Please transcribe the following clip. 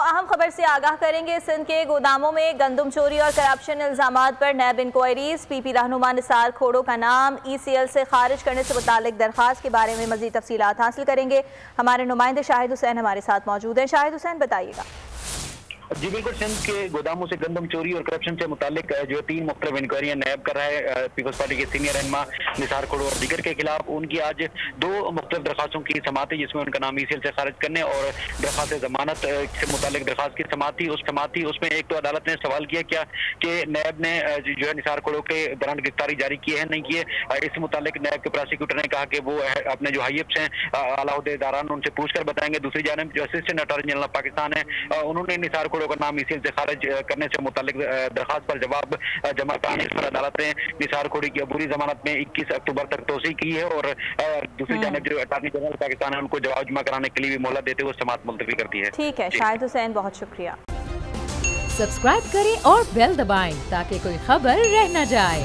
अहम खबर से आगाह करेंगे। सिंध के गोदामों में गंदम चोरी और करप्शन इल्जामात पर नैब इंक्वायरीज। पीपी रहनुमा निसार खोड़ो का नाम ECL से खारिज करने से मुतालिक दरखास्त के बारे में मजीद तफसीलात हासिल करेंगे। हमारे नुमाइंदे शाहिद हुसैन हमारे साथ मौजूद हैं। शाहिद हुसैन, बताइएगा। जी बिल्कुल, सिंध के गोदामों से गंदम चोरी और करप्शन से मुतालिक जो 3 मुख्तलिफ इंक्वायरियां नैब कर रहा है पीपल्स पार्टी के सीनियर रहनुमा निसार खोड़ो और दीगर के खिलाफ। उनकी आज 2 मुख्तलिफ दरखास्तों की समाअत, जिसमें उनका नाम ECL से खारिज करने और दरखास्त जमानत से मुतालिक दरखास्त की समाअत थी। उसमें एक तो अदालत ने सवाल किया क्या कि नैब ने जो है निसार खोड़ो के दौरान गिरफ्तारी जारी की है नहीं की है। इस मुतालिक नैब के प्रोसिक्यूटर ने कहा कि वो अपने जो हाईएफ्स हैं आला ओहदेदारान उनसे पूछकर बताएंगे। दूसरी जानब जो असिस्टेंट अटॉर्नी जनरल पाकिस्तान है उन्होंने निसार खोड़ो का नाम ECL से खारिज करने से मुतालिक दरखास्त पर जवाब जमा कराने पर अदालत ने निसार खोड़ी की अबूरी जमानत में 21 अक्टूबर तक तोसी की है और दूसरी जानब जो अटॉर्नी जनरल पाकिस्तान है उनको जवाब जमा कराने के लिए भी मोहलत देते हुए समाअत मुलतवी करती है। ठीक है शाहिद हुसैन, बहुत शुक्रिया। सब्सक्राइब करें और बेल दबाएं ताकि कोई खबर रह न जाए।